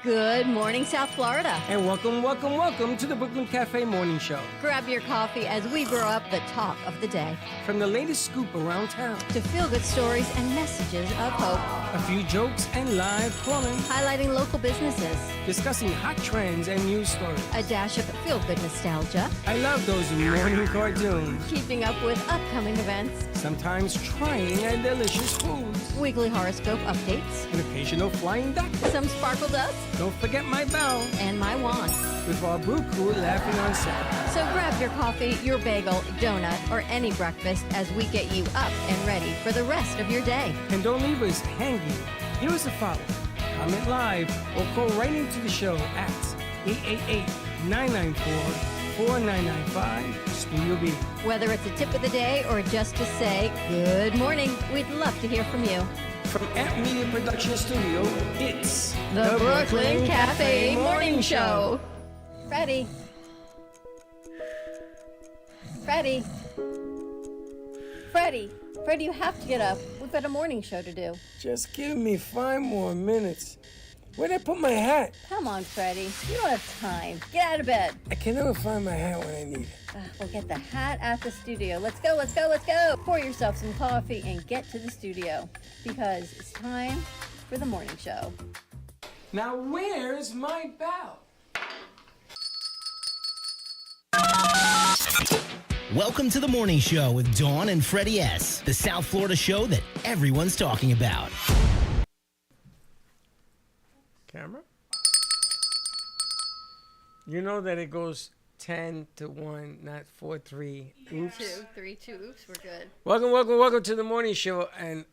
Good morning, South Florida. And welcome to the Brooklyn Cafe Morning Show. Grab your coffee as we brew up the talk of the day. From the latest scoop around town to feel-good stories and messages of hope. A few jokes and live calling. Highlighting local businesses. Discussing hot trends and news stories. A dash of feel-good nostalgia. I love those morning cartoons. Keeping up with upcoming events. Sometimes trying and delicious foods. Weekly horoscope updates. An occasional flying duck. Some sparkle dust. Don't forget my bell. And my wand. With our brew crew laughing on set. So grab your coffee, your bagel, donut, or any breakfast as we get you up and ready for the rest of your day. And don't leave us hanging. Here is a follow. Comment live or call right into the show at 888-994-4995 Studio B. Whether it's a tip of the day or just to say good morning, we'd love to hear from you. From Amp Media Production Studio, it's the Brooklyn Cafe Morning Show. Freddie, you have to get up. We've got a morning show to do. Just give me 5 more minutes. Where'd I put my hat? Come on, Freddie. You don't have time. Get out of bed. I can never find my hat when I need it. We'll get the hat at the studio. Let's go. Pour yourself some coffee and get to the studio because it's time for the morning show. Now, where's my bell? Welcome to the morning show with Dawn and Freddie S., the South Florida show that everyone's talking about. Camera? You know that it goes 10 to 1, not 4, 3. Oops. 2, 3, 2. Oops, we're good. Welcome to the morning show. And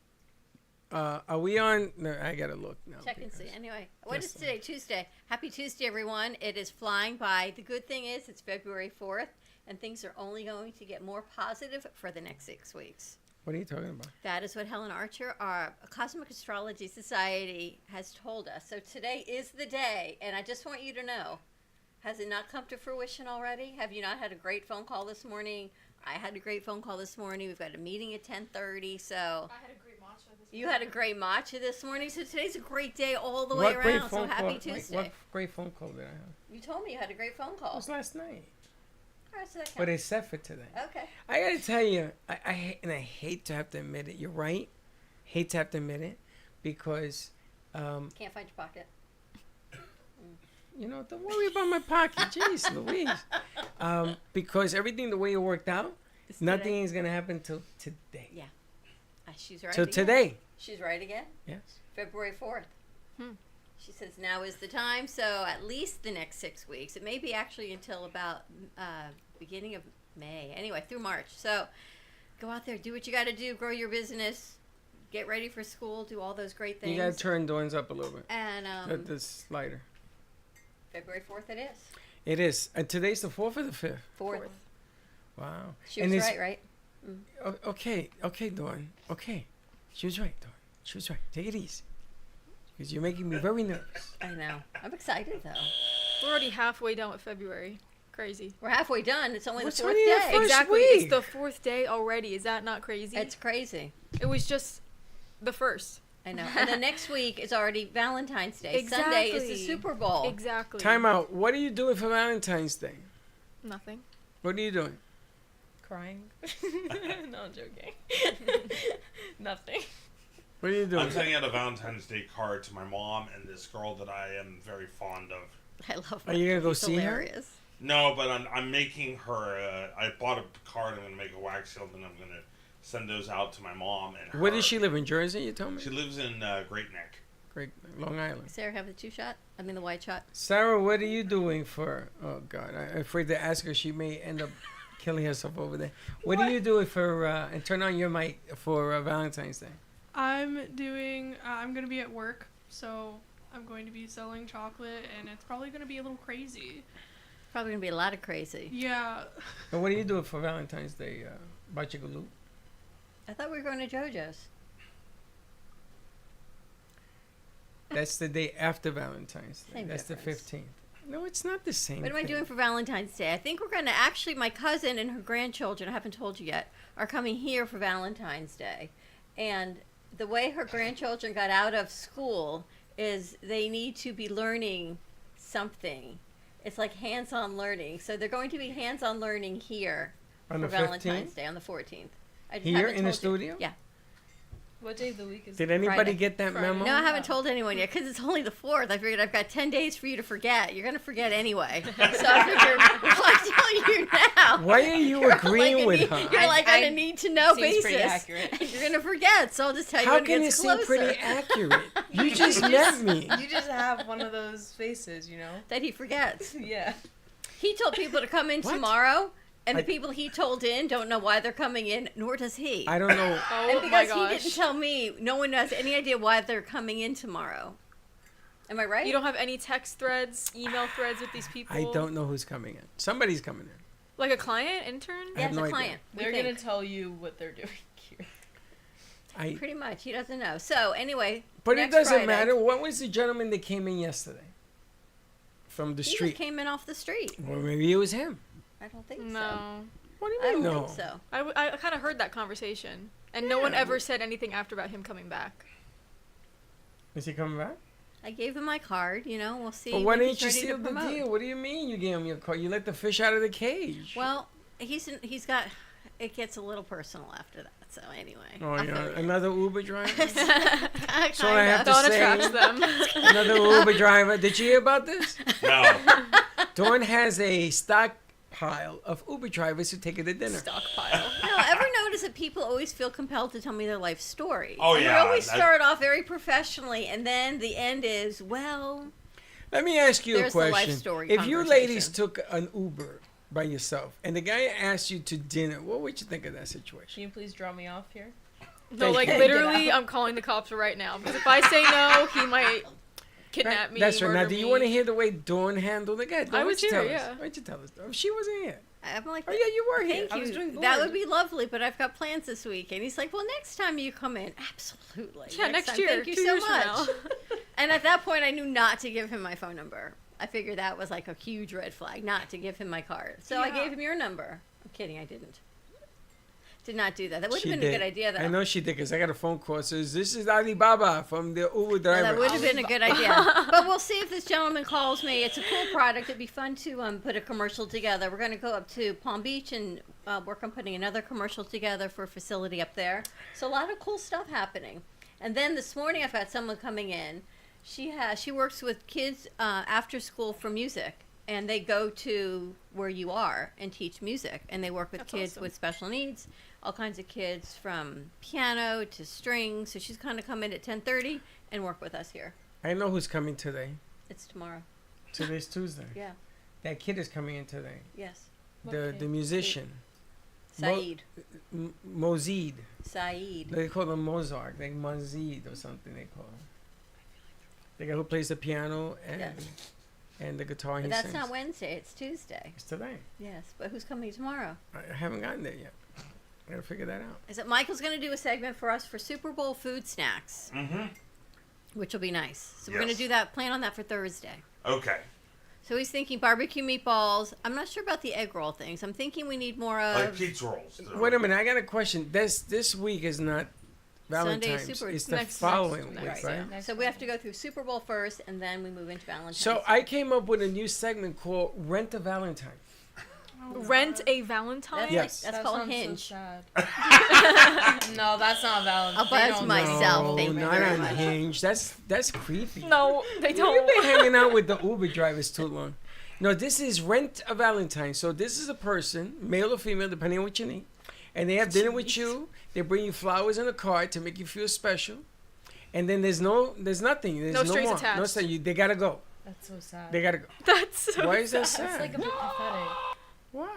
are we on? No, I gotta look now. Check and see. Anyway, what is today? Tuesday. Happy Tuesday, everyone. It is flying by. The good thing is it's February 4th, and things are only going to get more positive for the next 6 weeks. What are you talking about? That is what Helen Archer, our Cosmic Astrology Society, has told us. So today is the day, and I just want you to know, has it not come to fruition already? Have you not had a great phone call this morning? I had a great phone call this morning. We've got a meeting at 10:30, so... I had a great matcha this morning. You had a great matcha this morning, so today's a great day all the way around, so happy Tuesday. What great phone call did I have? You told me you had a great phone call. It was last night. All right, so that counts. But it's set for today. Okay. I gotta tell you, I hate to have to admit it. You're right. Hate to have to admit it because Can't find your pocket. You know, don't worry about my pocket. Jeez Louise. Because everything the way it worked out, nothing is gonna happen till today. Yeah. She's right. Till again. Today. She's right again. Yes. February 4th. She says now is the time, so at least the next 6 weeks. It may be actually until about beginning of May. Anyway, through March. So go out there, do what you got to do, grow your business, get ready for school, do all those great things. You got to turn Dawn's up a little bit. And the slider. February 4th it is. It is. And today's the 4th or the 5th? 4th. Wow. She was right? Okay, Dawn. Okay. She was right, Dawn. She was right. Take it easy. Because you're making me very nervous. I know. I'm excited, though. We're already halfway done with February. Crazy. We're halfway done. It's only What's the 4th only the day. first Exactly. week? It's the 4th day already. Is that not crazy? It's crazy. It was just the 1st. I know. And the next week is already Valentine's Day. Exactly. Sunday is the Super Bowl. Exactly. Time out. What are you doing for Valentine's Day? Nothing. What are you doing? Crying. No, I'm joking. Nothing. What are you doing? I'm sending out a Valentine's Day card to my mom and this girl that I am very fond of. I love her. Are you going to go He's see hilarious. No, but I'm making her. I bought a card. I'm going to make a wax seal, and I'm going to send those out to my mom and her. Where does she live? In Jersey, you told me? She lives in Great Neck. Great, Long Island. Sarah, have the the white shot. Sarah, what are you doing for... Oh, God. I'm afraid to ask her. She may end up killing herself over there. What are you doing for... and turn on your mic for Valentine's Day. I'm doing, I'm going to be at work, so I'm going to be selling chocolate, and it's probably going to be a little crazy. Probably going to be a lot of crazy. Yeah. And what are you doing for Valentine's Day, Bachigaloo? I thought we were going to JoJo's. That's the day after Valentine's Day. Same That's difference. the 15th. No, it's not the same What am I doing for Valentine's Day? I think we're going to actually, my cousin and her grandchildren, I haven't told you yet, are coming here for Valentine's Day. And the way her grandchildren got out of school is they need to be learning something. It's like hands-on learning. So they're going to be hands-on learning here On for the Valentine's 15th? Day on the 14th. I just Here haven't in the told you. studio? Yeah. What day of the week is Did anybody Friday. get that Friday. memo? No, I haven't told anyone yet because it's only the 4th. I figured I've got 10 days for you to forget. You're going to forget anyway. So I figured, well, I tell you now. Why are you You're agreeing like a with need- her? You're like on a need-to-know seems basis. pretty accurate. And you're going to forget, so I'll just tell you How when it can it gets seem closer. pretty accurate? You just met me. You just have one of those faces, you know? That he forgets. Yeah. He told people to come in What? tomorrow, and I- the people he told in don't know why they're coming in, nor does he. I don't know. Oh And my because he gosh. didn't tell me, no one has any idea why they're coming in tomorrow. Am I right? You don't have any text threads, email threads with these people? I don't know who's coming in. Somebody's coming in. Like a client, intern? I Yeah, have it's no a idea. client. we They're think. going to tell you what they're doing here. Pretty much. He doesn't know. So, anyway. But it next doesn't Friday, matter. What was the gentleman that came in yesterday? From the He street. just came in off the street. Well, maybe it was him. I don't think so. No. What do you I mean, don't no? think so. I kind of heard that conversation. And no one ever said anything after about him coming back. Is he coming back? I gave him my card, we'll see. But why when he's didn't you ready to seal the promote. deal? What do you mean you gave him your card? You let the fish out of the cage. Well, he's got, it gets a little personal after that. So, anyway. Oh, I'll yeah. fill you in. Another Uber driver? Kinda. So I have to Dawn say- attracts them. Another Uber driver. Did you hear about this? No. Dawn has a stockpile of Uber drivers who take her to dinner. Stockpile. No, ever notice that people always feel compelled to tell me their life story? Oh, And yeah, we always that- start off very professionally, and then the end is, well, Let me ask you There's a the life question. story If you conversation. ladies took an Uber by yourself and the guy asked you to dinner, what would you think of that Can situation? you please draw me off here? No, like Get literally, I'm calling the cops right now. Because if I say no, he might kidnap me. That's right. Now, murder do you me. want to hear the way Dawn handled it? Dawn, I was what'd you here, tell us? yeah. What'd you tell us? Oh, she wasn't here. I'm like, Oh, yeah, you were here. thank I you. was doing That board. would be lovely, but I've got plans this week. And he's like, well, next time you come in, absolutely. Yeah, next time. year. Thank you 2 so years from much. now. And at that point, I knew not to give him my phone number. I figured that was like a huge red flag, not to give him my card. So I Yeah. gave him your number. I'm kidding, I didn't. Did not do that. That would She have been did. a good idea, though. I know she did because I got a phone call. It says, this is Alibaba from the Uber Well, driver. that would have been a good idea. But we'll see if this gentleman calls me. It's a cool product. It'd be fun to put a commercial together. We're going to go up to Palm Beach and work on putting another commercial together for a facility up there. So a lot of cool stuff happening. And then this morning I've got someone coming in. She works with kids after school for music. And they go to where you are and teach music. And they work with That's kids awesome. with special needs. All kinds of kids from piano to strings. So she's going to come in at 10:30 and work with us here. I know who's coming today. It's tomorrow. Today's Tuesday. Yeah. That kid is coming in today. Yes. The musician. Saeed. Mozid. Saeed. They call him Mozart. Like Mozid or something they call him. The guy who plays the piano and Yes. and the guitar But he that's sings. not Wednesday. It's Tuesday. It's today. Yes. But who's coming tomorrow? I haven't gotten there yet. I gotta figure that out. Is it Michael's going to do a segment for us for Super Bowl food snacks, Mm-hmm. which will be nice. So we're going Yes. to do that. Plan on that for Thursday. Okay. So he's thinking barbecue meatballs. I'm not sure about the egg roll things. I'm thinking we need more Like of pizza rolls. Wait a minute, I got a question. This week is not Sunday Valentine's. Super. It's the Next- following next- week, next, right? yeah. Next So we have to go through Super Bowl first, and then we move into Valentine's. So I came up with a new segment called Rent a Valentine. Rent a Valentine? That's Yes. like, that's That called sounds Hinge. So sad. No, that's not valid. I'll They buzz don't myself. No, Thank you not very on much. Hinge. That's creepy. No, they You've don't. been hanging out with the Uber drivers too long. No, this is Rent a Valentine. So this is a person, male or female, depending on what you need, and they have dinner with you. They bring you flowers in a card to make you feel special, and then there's nothing. There's No strings more. attached. No strings. They gotta go. That's so sad. They gotta go. That's so Why is that sad. sad? It's like a bit pathetic. Why?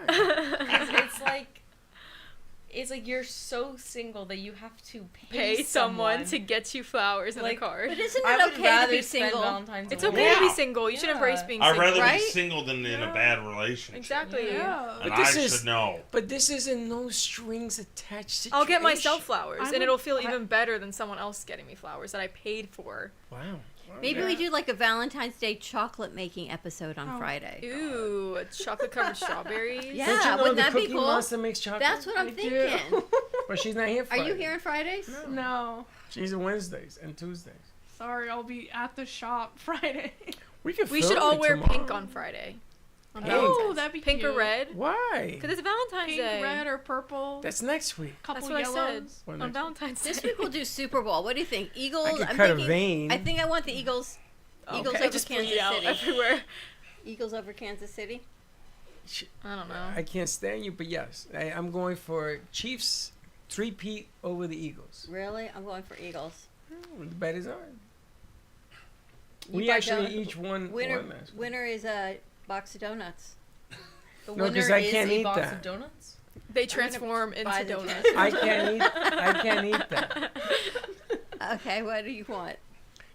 It's like you're so single that you have to Pay someone to get you flowers in a Like, card. But isn't I it would okay to rather be spend single? Valentine's It's alone. okay to be Yeah. single. You should embrace being I'd single. rather right? be single than in a bad relationship. Exactly. Yeah. And But this I is- should know. But this is a no strings attached situation. I'll get myself flowers, I and would- it'll feel even better than someone else getting me flowers that I paid for. Wow. Maybe we do like a Valentine's Day chocolate making episode on Oh. Friday. Ooh, chocolate covered strawberries. Yeah. Don't you know wouldn't the that be Cookie cool? Monster makes chocolate? That's what I'm I do. thinking. But she's not here Are Friday. you here on Fridays? No. She's on Wednesdays and Tuesdays. Sorry, I'll be at the shop Friday. We can. We film should all it wear tomorrow. pink on Friday. On Hey. Valentine's. Oh, that'd be Pink or cute. red? Why? Because it's Valentine's Pink, Day. red, or purple. That's next week. Couple That's what yellows. I said. Well, On next- Valentine's Day. This week we'll do Super Bowl. What do you think? Eagles. I could I'm cut thinking, a vein. I think I want the Eagles. Eagles Okay, over just Kansas bleed out City. everywhere. Eagles over Kansas City. I don't know. I can't stand you, but yes, I'm going for Chiefs 3-peat over the Eagles. Really? I'm going for Eagles. The bet is on. You We buy actually donut- each won. Winner. one last week. Winner is a box of donuts. The No, 'cause winner I is can't a eat box that. of donuts. They transform buy into the donuts. I can't eat that. Okay, what do you want?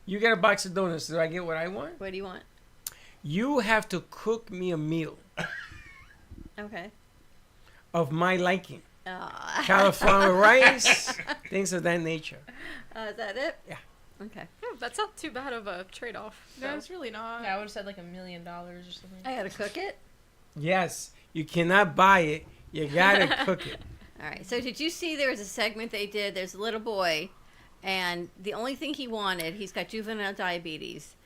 You get a box of donuts. Do I get what I want? What do you want? You have to cook me a meal Okay. of my liking. Cauliflower Cauliflower rice, things of that nature. Is that it? Yeah. Okay. That's not too bad of a trade-off. No, it's really not. Yeah, I would have said like $1 million or something. I gotta cook it. Yes, you cannot buy it. You gotta cook it. All right. So did you see there was a segment they did? There's a little boy, and the only thing he wanted, he's got juvenile diabetes,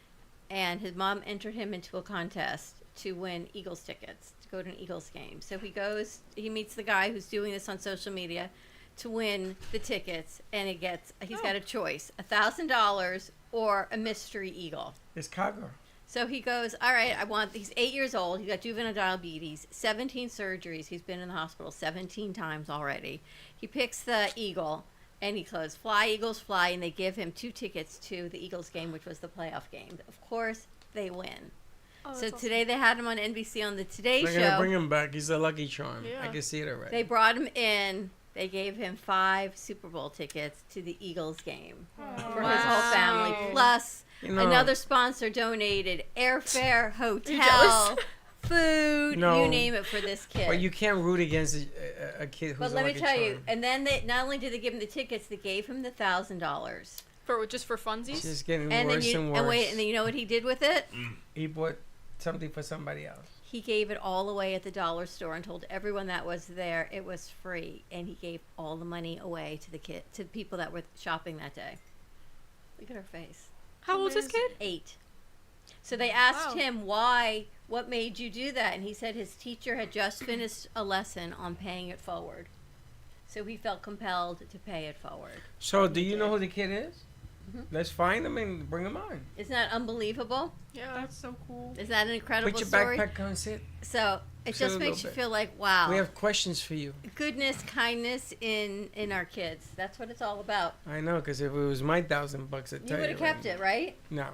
and his mom entered him into a contest to win Eagles tickets to go to an Eagles game. So he goes, he meets the guy who's doing this on social media to win the tickets, and he's got a choice: $1,000 or a mystery eagle. It's Chicago. So he goes, all right, he's 8 years old. He's got juvenile diabetes, 17 surgeries. He's been in the hospital 17 times already. He picks the eagle, and he goes, fly, Eagles, fly, and they give him 2 tickets to the Eagles game, which was the playoff game. Of course, they win. Oh, So that's awesome. today they had him on NBC on the Today They're gonna Show. bring him back. He's a lucky charm. Yeah. I can see it already. They brought him in. They gave him 5 Super Bowl tickets to the Eagles game for his whole family. Wow. Plus, You know, another sponsor donated airfare, hotel, jealous? food, No. you name it, for this kid. But you can't root against a kid who's But a let me lucky tell you, charm. and then they not only did they give him the tickets, they gave him the $1,000. Just for funsies. It's just getting And then worse and worse. and wait, and then you know what he did with it? He bought something for somebody else. He gave it all away at the dollar store and told everyone that was there it was free, and he gave all the money away to the people that were shopping that day. Look at her face. How old's this kid? 8. So they asked Wow. him what made you do that, and he said his teacher had just finished a lesson on paying it forward. So he felt compelled to pay it forward. So, do you know did. who the kid is? Mhm. Let's find him and bring him on. Isn't that unbelievable? Yeah. That's so cool. Isn't that an incredible Put your story? backpack on, sit. So it Sit a just little makes you bit. feel like, wow, We have questions for you. goodness, kindness in our kids. That's what it's all about. I know, because if it was my $1,000, I'd You tell would have right kept now. it, right? No,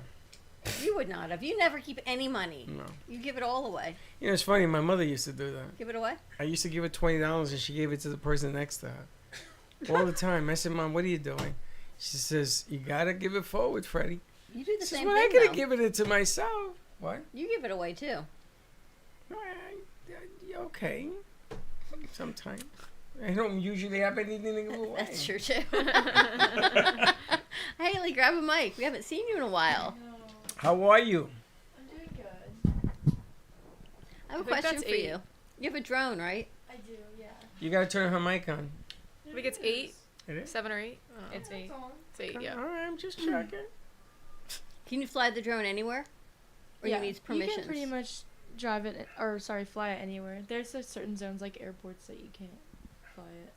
You would not have. You never keep any money. no. You give it all away. You know, it's funny. My mother used to do that. Give it away. I used to give her $20, and she gave it to the person next to her all the time. I said, "Mom, what are you doing?" She says, "You gotta give it forward, Freddie." You do the She says, same "Well, I thing, could though. have given it to myself." What? You give it away, too. Okay. Sometimes. I don't usually have anything to give away. That's true, too. Haley, grab a mic. We haven't seen you in a while. How are you? I'm doing good. I have a think question that's for 8. you. You have a drone, right? I do, yeah. You gotta turn her mic on. I think it's 8, It is? 7 or 8. I don't know. It's 8. on. It's 8. All Yeah. right, I'm just checking. Can you fly the drone anywhere? Or yeah, you need permissions? You can pretty much drive it, fly it anywhere. There's like certain zones like airports that you can't fly it.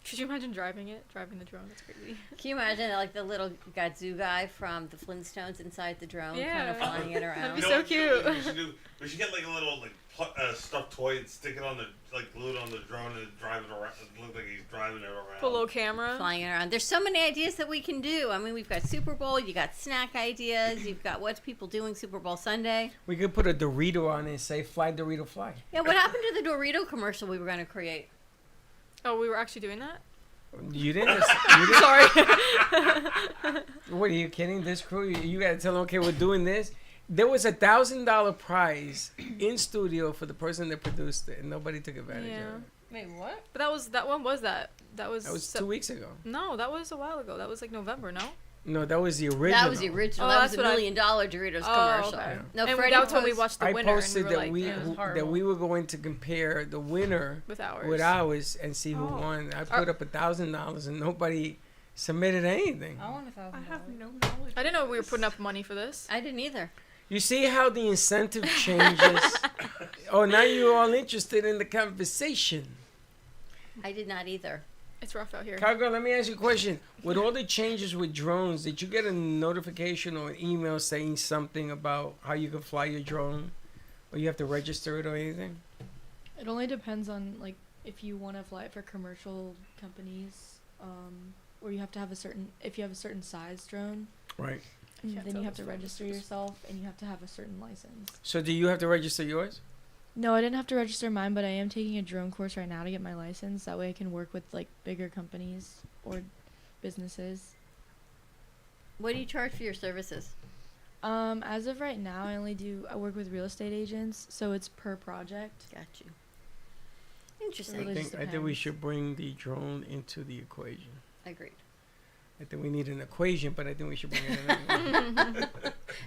Could you imagine driving the drone? That's crazy. Can you imagine like the little Gadzoo guy from the Flintstones inside the drone, kind of Yeah. flying it around? That'd be You know so what- you know what cute. We should do. We should get like a little stuffed toy and stick it on the glue it on the drone and drive it around. It look like he's driving it around. Put a little camera. Flying it around. There's so many ideas that we can do. I mean, we've got Super Bowl, you got snack ideas, you've got what's people doing Super Bowl Sunday. We could put a Dorito on it and say, "Fly, Dorito, fly." Yeah, what happened to the Dorito commercial we were going to create? Oh, we were actually doing that? You didn't? You didn't? Sorry. What, are you kidding? This crew, you gotta tell them, okay, we're doing this. There was $1,000 prize in studio for the person that produced it, and nobody took advantage Yeah. of it. Wait, what? But that one was that. That was That was 2 weeks ago. No, that was a while ago. That was like November, no? No, that was the original. That was the original. Oh, that was that's a what I- $1 million Doritos Oh, commercial. okay. No, And Freddie that's when we posted- watched the I winner posted and we were that like, we yeah, it was that horrible. we were going to compare the winner with ours. with ours and see who Oh. won. I put up $1,000 and nobody submitted anything. I want I $1,000. have no knowledge. I didn't know we were putting up money for this. I didn't either. You see how the incentive changes? Oh, now you're all interested in the conversation. I did not either. It's rough out here. Cowgirl, let me ask you a question. With all the changes with drones, did you get a notification or an email saying something about how you can fly your drone? Or you have to register it or anything? It only depends on like if you want to fly it for commercial companies, or you have to have if you have a certain size drone, Right. Can't then tell you have this to one. register yourself and you have to have a certain license. So do you have to register yours? No, I didn't have to register mine, but I am taking a drone course right now to get my license. That way I can work with like bigger companies or businesses. What do you charge for your services? As of right now, I work with real estate agents, so it's per project. Got you. It Interesting. really I just think we depends. should bring the drone into the equation. Agreed. I think we need an equation, but I think we should bring it in.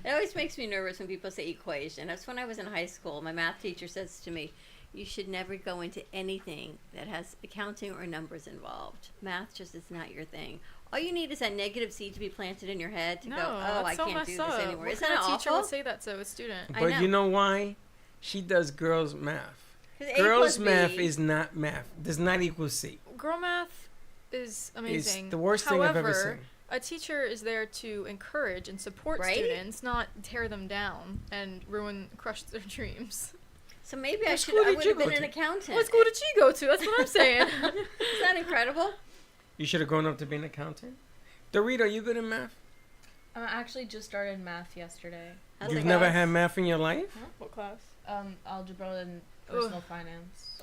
It always makes me nervous when people say equation. That's when I was in high school. My math teacher says to me, you should never go into anything that has accounting or numbers involved. Math just is not your thing. All you need is that negative seed to be planted in your head to No, go, oh, I that's so can't messed do up. this anymore. What Isn't kind that of teacher awful? would say that to a student? I But know. you know why? She does girls' math. 'Cause A Girls' plus math B- is not math. Does not equal C. Girl math is amazing. It's the worst thing However, I've ever seen. a teacher is there to encourage and support Right? students, not tear them down and crush their dreams. So maybe What school I did would you have been go an to? accountant. What school did she go to? That's what I'm saying. Is that incredible? You should have grown up to be an accountant. Dorita, are you good in math? I actually just started math yesterday. How's You've it never go? had math in your life? What class? Algebra and personal finance.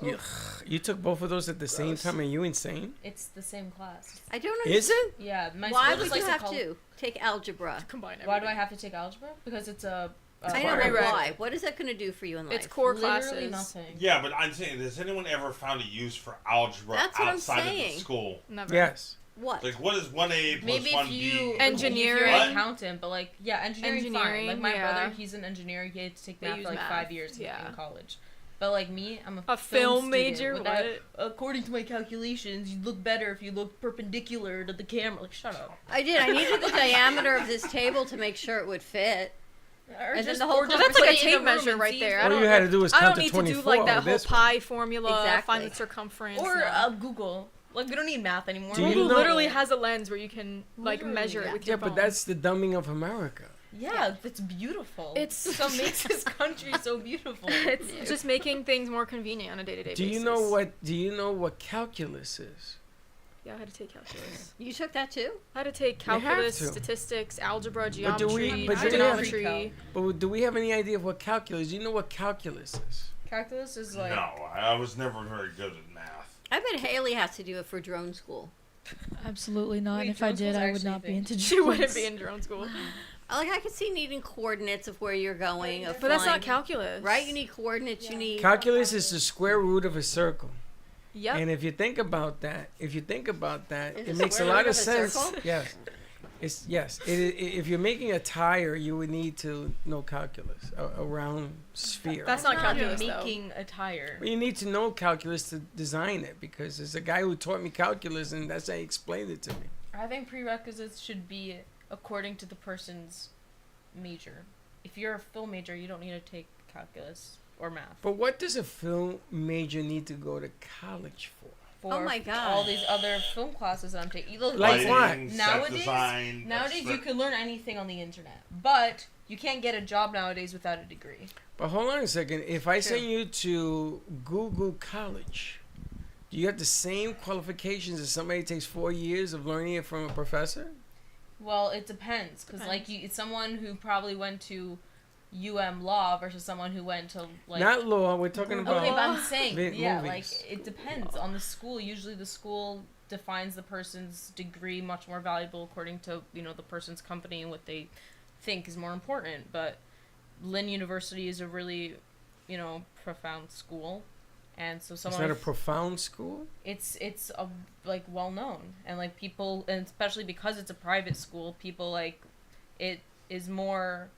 You took both of those at the same Gross. time. Are you insane? It's the same class. I don't Is understand. it? Yeah, my Why school would just you likes have to call. to take algebra? Combine everything. Why do I have to take algebra? Because it's a. I know, but Right. why? What is that going to do for you in life? It's core literally classes. nothing. Yeah, but I'm saying, has anyone ever found a use for algebra That's what I'm outside of the saying. school? Never. Yes. What? Like, what is 1A plus Maybe 1B? if you Engineering. if you're What? an accountant, but like engineering fine. Like Engineering, my yeah. brother, he's an engineer. He had to take They math use for like math, 5 years yeah. in college. But like me, I'm A film student. major? With that, according to my calculations, you look better if you look perpendicular to the camera. Like, shut up. I did. I needed the diameter of this table to make sure it would fit. Or And then the whole or just That's like a put it in tape room measure and right see there. if- I All don't you had to do was I count don't to need to 24. do like that whole this one. pi formula, Exactly. find the circumference. Or no. Google. Like, we don't need math anymore. Do you Google know- literally has a lens where you can like Literally, measure yeah. it with Yeah, your but phone. that's the dumbing of America. Yeah, that's beautiful. It's- so makes this country so beautiful. It's just making things more convenient on a day-to-day Do basis. you know what calculus is? Yeah, I had to take calculus. You took that too? I had to take You have calculus, to. statistics, algebra, But do geometry, we- but do we have- trigonometry. But do we have any idea of what calculus? Do you know what calculus is? Calculus is like... No, I was never very good at math. I bet Haley has to do it for drone school. Absolutely not. Wait, If I drone did, school's I would actually a not be thing. into drones. She wouldn't be in drone school. Like, I could see needing coordinates of where you're going. Of But that's not flying. calculus. Right? You need coordinates. You need. Calculus is the square root of a circle. Yep. And if you think about that, Is it the makes a square lot root of of a sense. circle? Yes. If you're making a tire, you would need to know calculus, a round sphere. That's not calculus, though. making a tire. Well, you need to know calculus to design it because there's a guy who taught me calculus and that's how he explained it to me. I think prerequisites should be according to the person's major. If you're a film major, you don't need to take calculus or math. But what does a film major need to go to college for? For Oh my God. all these other film classes that I'm taking. Look, Like what? Lighting, set Nowadays, design, nowadays you that's can learn anything on the internet, but you can't get a job nowadays without a degree. But hold on a second. If I True. send you to Google College, do you have the same qualifications as somebody who takes 4 years of learning it from a professor? Well, it depends, because like it's someone who probably went to Law versus someone who went to like. Not law. We're talking about. Okay, but I'm saying, yeah, movies. like it depends on the school. Usually, the school defines the person's degree much more valuable according to the person's company and what they think is more important. But Lynn University is a really, profound school, and so It's someone not a profound school. it's a, like well known, and like people, and especially because it's a private school, people like it is more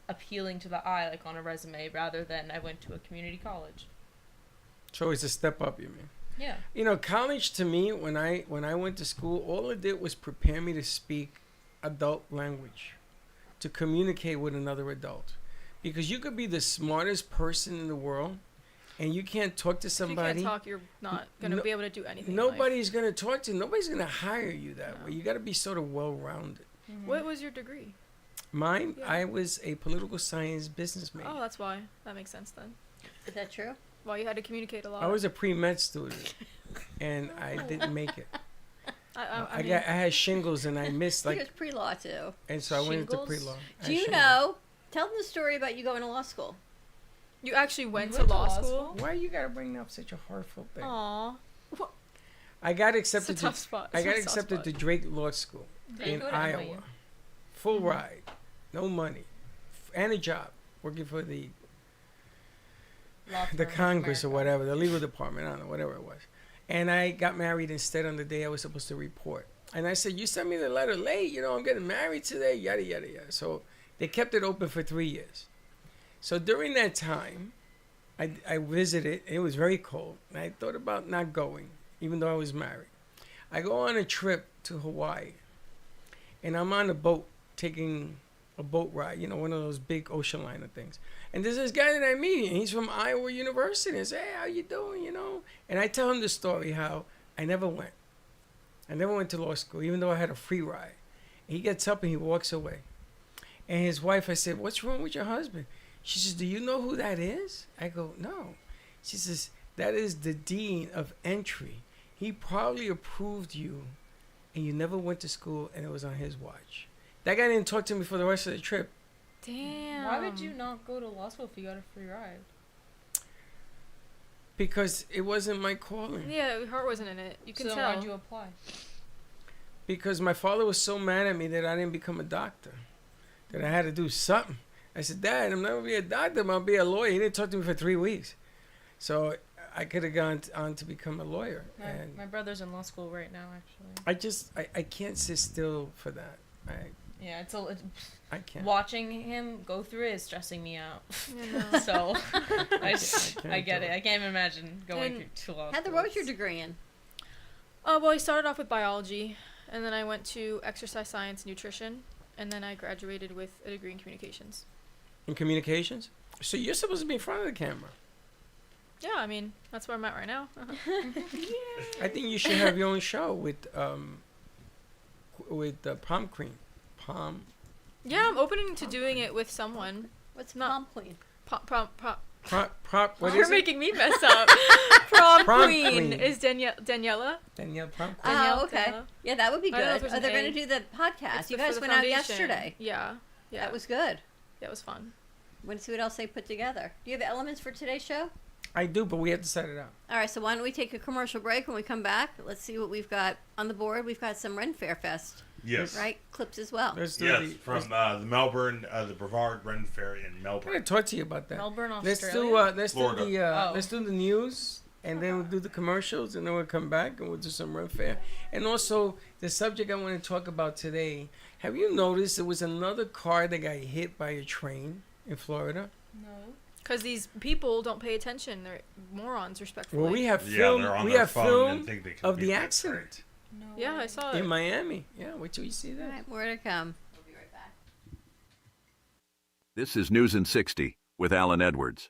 appealing to the eye, like on a resume, rather than I went to a community college. So it's a step up, you mean? Yeah. You know, college to me, when I went to school, all it did was prepare me to speak adult language, to communicate with another adult. Because you could be the smartest person in the world, and you can't talk to If you somebody. can't talk, you're not gonna be able to do anything. in life. Nobody's going to talk to you. Nobody's going to hire you that way. You got to be sort of well-rounded. What was your degree? Mine, Yeah. I was a political science business major. Oh, that's why. That makes sense then. Is that true? Well, you had to communicate a lot. I was a pre-med student, and I didn't make it. I I mean, had shingles, and I missed He was like, pre-law too. and so I went into Shingles? pre-law. I Do had you shingles. know? Tell them the story about you going to law school. you actually went You to law school. Why you gotta bring up such a heartful thing? Aw, I got it's a accepted. tough spot. I It's got a tough accepted spot. to Drake Law School Did you in go to Iowa. NYU? Full ride, no money, and a job working for the Law the firm of Congress or America. whatever, the legal department. I don't know, whatever it was. And I got married instead on the day I was supposed to report. And I said, "You sent me the letter late. You know, I'm getting married today. Yada yada yada." So they kept it open for 3 years. So during that time, I visited. It was very cold, and I thought about not going, even though I was married. I go on a trip to Hawaii, and I'm on a boat taking a boat ride, you know, one of those big ocean liner things. And there's this guy that I meet, and he's from Iowa University. I say, "Hey, how you doing?" You know, and I tell him the story how I never went. I never went to law school, even though I had a free ride. He gets up and he walks away. And his wife, I said, "What's wrong with your husband?" She says, "Do you know who that is?" I go, "No." She says, "That is the dean of entry. He probably approved you, and you never went to school, and it was on his watch." That guy didn't talk to me for the rest of the trip Damn. Why would you not go to law school if you got a free ride? because it wasn't my calling. Yeah, your heart wasn't in it. You can so tell. why'd you apply? Because my father was so mad at me that I didn't become a doctor, that I had to do something. I said, "Dad, I'm not going to be a doctor, I'm going to be a lawyer." He didn't talk to me for 3 weeks. So I could have gone on to become a lawyer. And My brother's in law school right now, actually. I can't sit still for that. Yeah, I can't. watching him go through it is stressing me out. You know. So I can't get do it. I can't even imagine going And through law Heather, school. what was your degree in? Well, I started off with biology, and then I went to exercise science, nutrition, and then I graduated with a degree in communications. In communications? So you're supposed to be in front of the camera. Yeah, I mean, that's where I'm at right now. I think you should have your own show with prom queen. Prom. Yeah, I'm opening to doing it with someone. What's Not- prom queen? Prom. What You're is it? making me mess up. Prom queen queen. is Daniela. Danielle prom queen. Oh, okay. Danielle. Yeah, that would be I don't know good. if there's Oh, an they're A. going to do the podcast. It's You for guys the went out foundation. yesterday. Yeah. That was good. That was fun. Want to see what else they put together? Do you have elements for today's show? I do, but we have to set it out. All right, so why don't we take a commercial break? When we come back, let's see what we've got on the board. We've got some Ren Fair Fest, Yes. right? Clips as well. Let's do Yes, from the Melbourne, the Brevard Ren Fair in I'm Melbourne. gonna talk to you about that. Melbourne, Let's Australia. do Florida. Oh. let's do the news, and then we'll do the commercials, and then we'll come back and we'll do some Ren Fair. And also the subject I want to talk about today. Have you noticed there was another car that got hit by a train in Florida? No. Because these people don't pay attention. They're morons, respectfully. Well, we have Yeah, film. they're on We their have phone film and think they can of beat the that accident No. Yeah, I saw in it. Miami. Yeah, wait till you see All that. right, more to come. We'll be right back. This is News in 60 with Alan Edwards.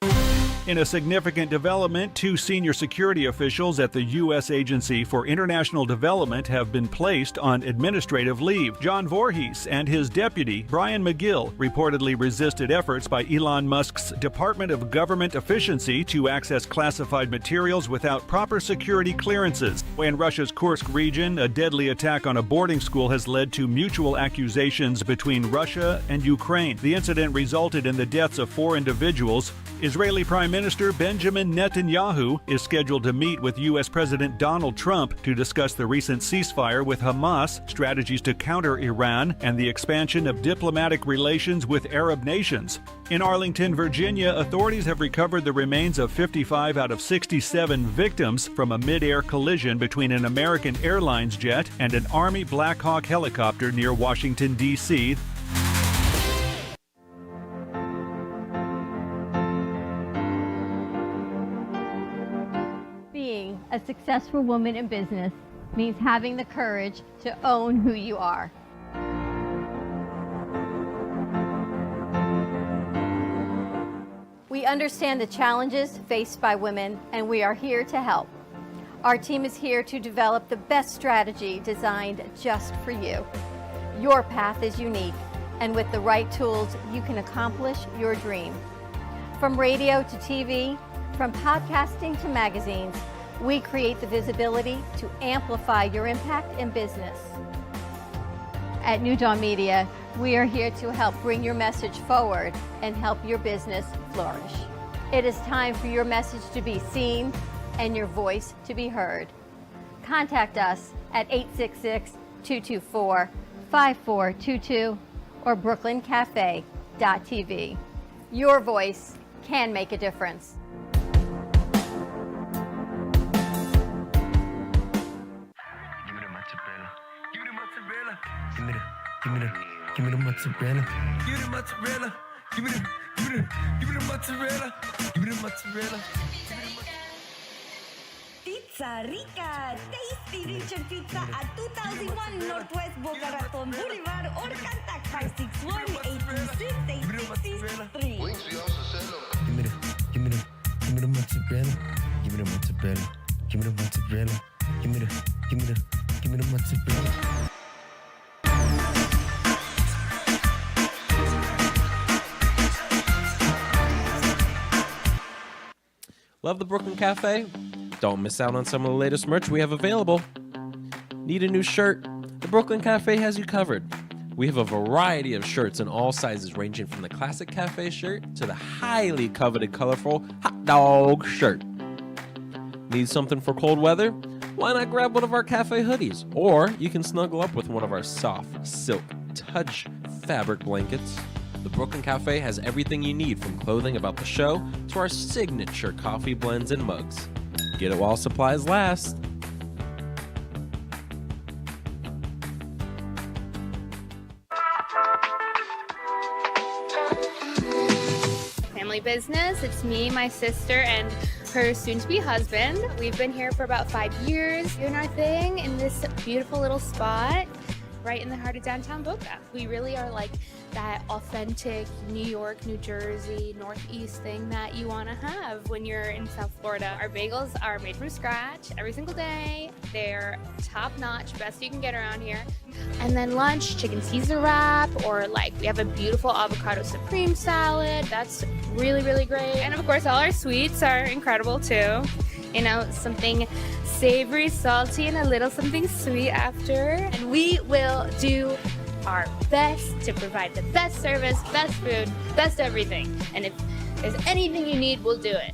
In a significant development, 2 senior security officials at the U.S. Agency for International Development have been placed on administrative leave. John Voorhees and his deputy, Brian McGill, reportedly resisted efforts by Elon Musk's Department of Government Efficiency to access classified materials without proper security clearances. In Russia's Kursk region, a deadly attack on a boarding school has led to mutual accusations between Russia and Ukraine. The incident resulted in the deaths of 4 individuals. Israeli Prime Minister Benjamin Netanyahu is scheduled to meet with U.S. President Donald Trump to discuss the recent ceasefire with Hamas, strategies to counter Iran, and the expansion of diplomatic relations with Arab nations. In Arlington, Virginia, authorities have recovered the remains of 55 out of 67 victims from a mid-air collision between an American Airlines jet and an Army Black Hawk helicopter near Washington, D.C. Being A successful woman in business means having the courage to own who you are. We understand the challenges faced by women, and we are here to help. Our team is here to develop the best strategy designed just for you. Your path is unique, and with the right tools, you can accomplish your dream. From radio to TV, from podcasting to magazines, we create the visibility to amplify your impact in business. At New Dawn Media, we are here to help bring your message forward and help your business flourish. It is time for your message to be seen and your voice to be heard. Contact us at 866-224-5422 or brooklyncafe.tv. Your voice can make a difference. Give me the mozzarella. Give me the mozzarella. Give me the mozzarella. Give me the mozzarella. Pizza Rica, tasty Richard Pizza at 2001 Northwest Boca Raton Boulevard or contact 561-826-8663. Give me the mozzarella. Give me the mozzarella. Give me the mozzarella. Give me the mozzarella. Love the Brooklyn Cafe? Don't miss out on some of the latest merch we have available. Need a new shirt? The Brooklyn Cafe has you covered. We have a variety of shirts in all sizes, ranging from the classic cafe shirt to the highly coveted colorful hot dog shirt. Need something for cold weather? Why not grab one of our cafe hoodies? Or you can snuggle up with one of our soft silk touch fabric blankets. The Brooklyn Cafe has everything you need, from clothing about the show to our signature coffee blends and mugs. Get it while supplies last. Family business. It's me, my sister, and her soon-to-be husband. We've been here for about 5 years doing our thing in this beautiful little spot right in the heart of downtown Boca. We really are like that authentic New York, New Jersey, Northeast thing that you want to have when you're in South Florida. Our bagels are made from scratch every single day. They're top-notch, best you can get around here. And then lunch, chicken Caesar wrap, or like we have a beautiful avocado supreme salad. That's really, really great. And of course, all our sweets are incredible too. You know, something savory, salty, and a little something sweet after. And we will do our best to provide the best service, best food, best everything. And if there's anything you need, we'll do it.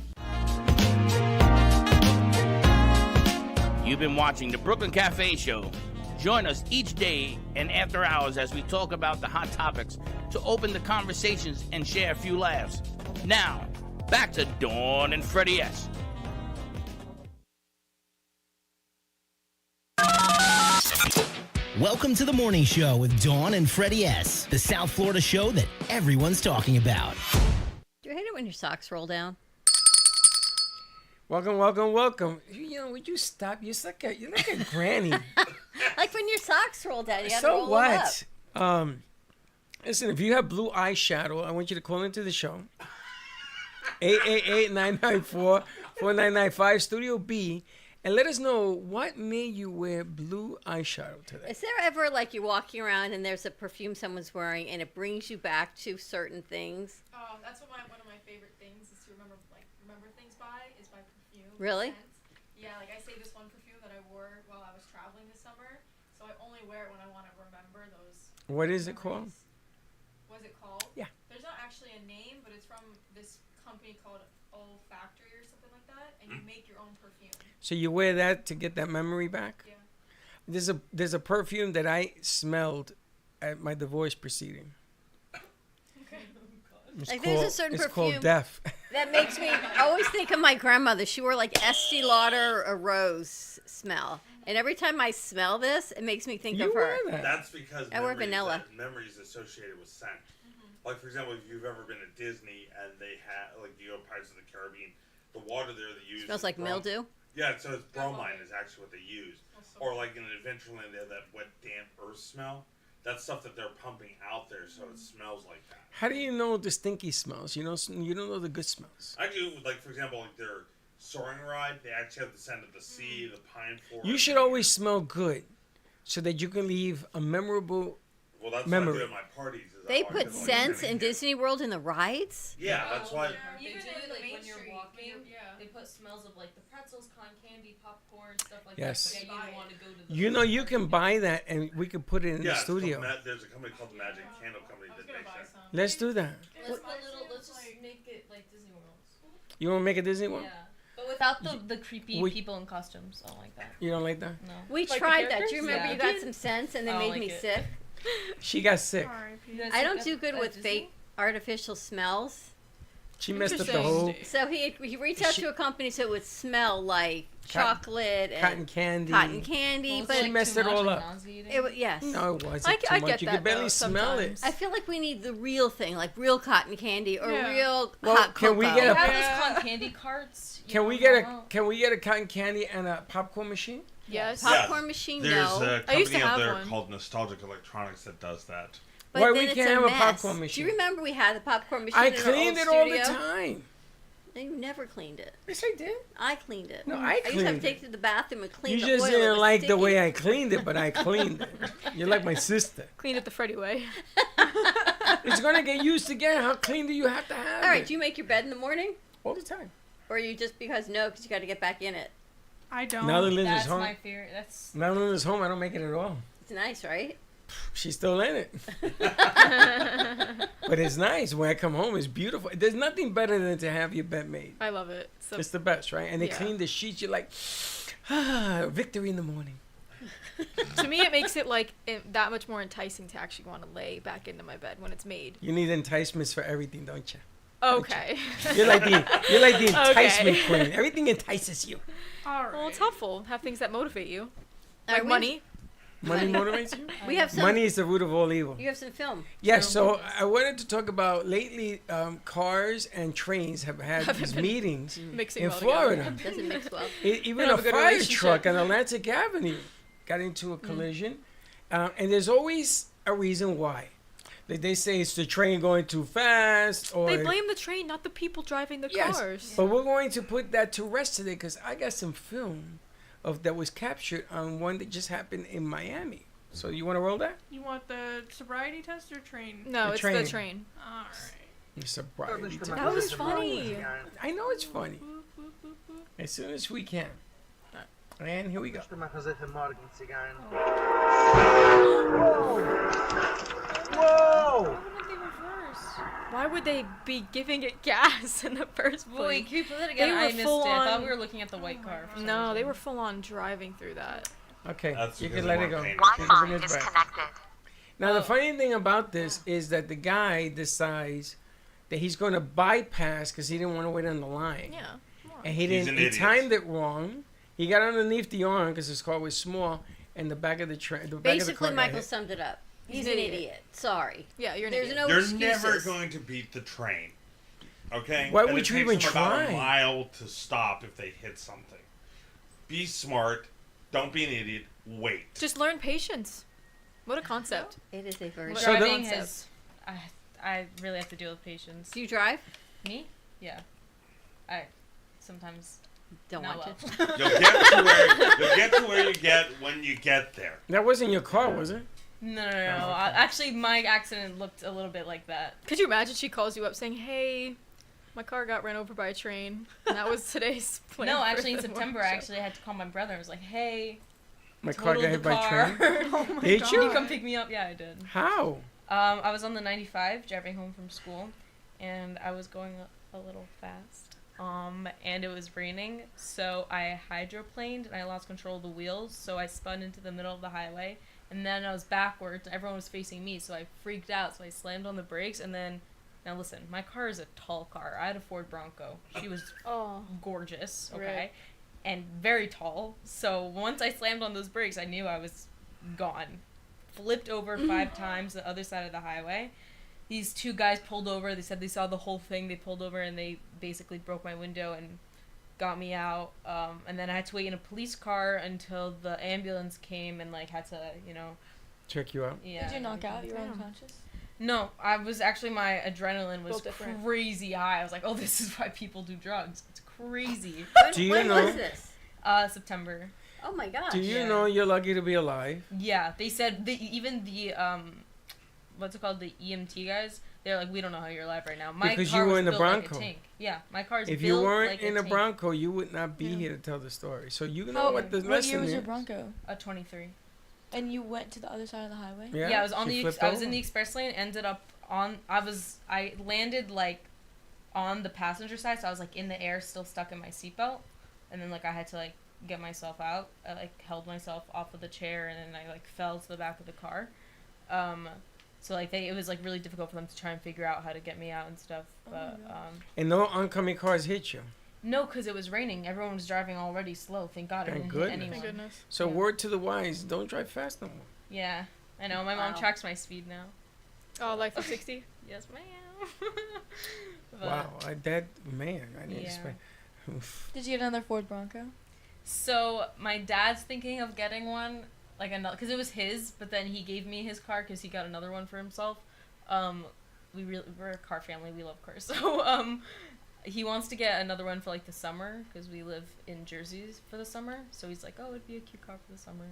You've been watching the Brooklyn Cafe Show. Join us each day and after hours as we talk about the hot topics to open the conversations and share a few laughs. Now, back to Dawn and Freddie S. Welcome to the morning show with Dawn and Freddie S., the South Florida show that everyone's talking about. Do you hate it when your socks roll down? Welcome, welcome, welcome. You know, would you stop? You're like a granny. Like when your socks roll down, you gotta So roll what? them up. Listen, if you have blue eyeshadow, I want you to call into the show. 888-994-4995, Studio B. And let us know what made you wear blue eyeshadow today. Is there ever like you're walking around and there's a perfume someone's wearing and it brings you back to certain things? Oh, that's what one of my favorite things is to remember things by perfume. Really? Scents. Yeah, like I say this one perfume that I wore while I was traveling this summer, so I only wear it when I want to remember those. What is it called? What is it called? Yeah. There's not actually a name, but it's from this company called Olfactory or something like that, and you make your own perfume. So you wear that to get that memory back? Yeah. There's a perfume that I smelled at my divorce proceeding. Okay. Like there's a certain it's perfume called Death. that makes me always think of my grandmother. She wore like Estee Lauder or Rose smell. And every time I smell this, it makes me think of her. That's because I wear vanilla. Memories associated with scent. Like, for example, if you've ever been to Disney and they have, like, you go Pirates of the Caribbean, the water there they use Smells like mildew. Yeah, so it's bromine is actually what they use. Or like in Adventureland, they have that wet, damp earth smell. That's stuff that they're pumping out there, so it smells like that. How do you know the stinky smells? You don't know the good smells. I do, like, for example, like their soaring ride, they actually have the scent of the sea, the pine forest. You should always smell good, so that you can leave a memorable memory. What I do at my parties. Is They put scents in Disney World in the rides? Yeah, that's why. Even do, like Main when you're Street, walking, yeah. they put smells of like the pretzels, cotton candy, popcorn, stuff like Yes. that. So yeah, you want to go to the You know, you can buy that, and we could put it in the studio. There's a company called the Magic Candle Company that makes that. Let's do that. Let's just make it like Disney World. You want to make a Disney one? Yeah. But without the creepy We- people in costumes. I don't like that. You don't like that? No. We Like the tried that. Do characters? you remember Yeah. you got some scents and they I don't made me like it. sick? She got sick. I don't do good with fake artificial smells. She messed up the whole So he reached out to a company so it would smell like chocolate and cotton candy. cotton candy, but She messed it all up. Yes. No, it wasn't I too get much. You that, could barely though, smell it. I feel like we need the real thing, like real cotton candy or real Well, hot can cocoa. we get a- They have those cotton candy carts. Can we get a cotton candy and a popcorn machine? Yes. Popcorn machine, There's no. a I used to company out have there one. called Nostalgic Electronics that does that. But Why then we it's can't a have a mess. popcorn Do machine? you remember we had the popcorn machine I in our cleaned old it all the studio? time. No, you never cleaned it. Yes, I did. I cleaned it. No, I used to have cleaned to take it to the bathroom and clean You the just oil. It didn't was like the sticky. way I cleaned it, but I cleaned it. You're like my sister. Clean it the Freddy way. It's gonna get used again. How clean do you have to have All right, it? do you make your bed in the morning? All the time. Or you just because you got to get back in it? I don't. Now that Linda's That's home. my fear. That's Now that Linda's home, I don't make it at all. It's nice, right? She's still in it. But it's nice. When I come home, it's beautiful. There's nothing better than to have your bed made. I love it. It's the best, right? And they Yeah. clean the sheets. You're like, victory in the morning. To me, it makes it like that much more enticing to actually want to lay back into my bed when it's made. You need enticements for everything, don't you? Okay. You're like the enticement Okay. queen. Everything entices you. All right. Well, it's helpful. Have things that motivate you, All like right, money. Money motivates you? We have some. Money is the root of all evil. You have some film. Yes, so I wanted to talk about lately cars and trains have had these meetings Mixing in well together. Florida. Doesn't mix well. Even have a a good fire relationship. truck on Atlantic Avenue got into a collision. And there's always a reason why. They say it's the train going too fast or... They blame the train, not the people driving the Yes, cars. but we're going to put that to rest today because I got some film that was captured on one that just happened in Miami. So you want to roll that? You want the sobriety test or train? No, The it's train. the train. All right. Your sobriety test. That was funny. I know it's funny. As soon as we can. And here we go. Whoa! Why would they be giving it gas in the first place? Wait, can you play that again? They were I missed it. full I thought on- we were looking at the white car. for some No, reason. they were full on driving through that. Okay, That's you because can let they it go. weren't You paying can bring it back. Now, the funny thing about this is that the guy decides that he's going to bypass because he didn't want to wait on the line. Yeah. And he He's didn't. an He idiot. timed it wrong. He got underneath the arm because his car was small, and the back of the train. The back of the Basically, car got Michael hit. summed it up. He's an an idiot. idiot. Sorry. Yeah, you're an There's idiot. no You're excuses. never going to beat the train. Okay? Why And would it you takes even them about try? a mile to stop if they hit something. Be smart. Don't be an idiot. Wait. Just learn patience. What a concept. It is a very. So the- Driving has. I really have to deal with patience. Do you drive? Me? Yeah. I sometimes Don't not want well. to. You'll get to where you get when you get there. That wasn't your car, was it? No. okay. Actually, my accident looked a little bit like that. Could you imagine she calls you up saying, "Hey, my car got ran over by a train." And that was today's plan. No, for actually, in the September, morning I show. actually had to call my brother. I was like, "Hey, My car got totaled hit the by car. train. Oh my Did god. Can you? you come pick me up?" Yeah, I did. How? I was on the 95 driving home from school, and I was going a little fast. And it was raining, so I hydroplaned and I lost control of the wheels, so I spun into the middle of the highway, and then I was backwards, and everyone was facing me, so I freaked out, so I slammed on the brakes, and then, now listen, my car is a tall car. I had a Ford Bronco. She was gorgeous, okay? Right. And very tall, so once I slammed on those brakes, I knew I was gone. Flipped over 5 times the other side of the highway. These 2 guys pulled over. They said they saw the whole thing. They pulled over and they basically broke my window and got me out, and then I had to wait in a police car until the ambulance came and like had to, you know, check you out. Yeah. Did you knock out? You were unconscious? No, I was actually, my adrenaline was Both different. crazy high. I was like, oh, this is why people do drugs. It's crazy. Do you when know? was this? September. Oh my gosh. Do you know you're lucky to be alive? Yeah, they said even the what's it called, the EMT guys, they're like, we don't know how you're alive right now. My Because car you were was in the built like a Bronco. tank. Yeah, my car is If built you weren't like in a a tank. Bronco, you would not be here to tell the story. So you know How- what the what lesson year was is. your Bronco? A 23. And you went to the other side of the highway? Yeah, I was on she the flipped I was in over. the express lane, ended up on I landed like on the passenger side, so I was like in the air, still stuck in my seatbelt, and then like I had to like get myself out. I like held myself off of the chair, and then I like fell to the back of the car. So like it was like really difficult for them to try and figure out how to get me out and stuff. But And no oncoming cars hit you. no, because it was raining. Everyone was driving already slow. Thank God I Thank didn't goodness. hit anyone. Thank goodness. So word to the wise, don't drive fast no more. Yeah, I know. My mom Wow. tracks my speed now. Oh, Life 360? Yes, ma'am. But- Wow, I didn't Yeah. expect. Did you get another Ford Bronco? So my dad's thinking of getting one, like another, because it was his, but then he gave me his car because he got another one for himself. We're a car family. We love cars. So he wants to get another one for like the summer because we live in Jersey for the summer. So he's like, oh, it'd be a cute car for the summer.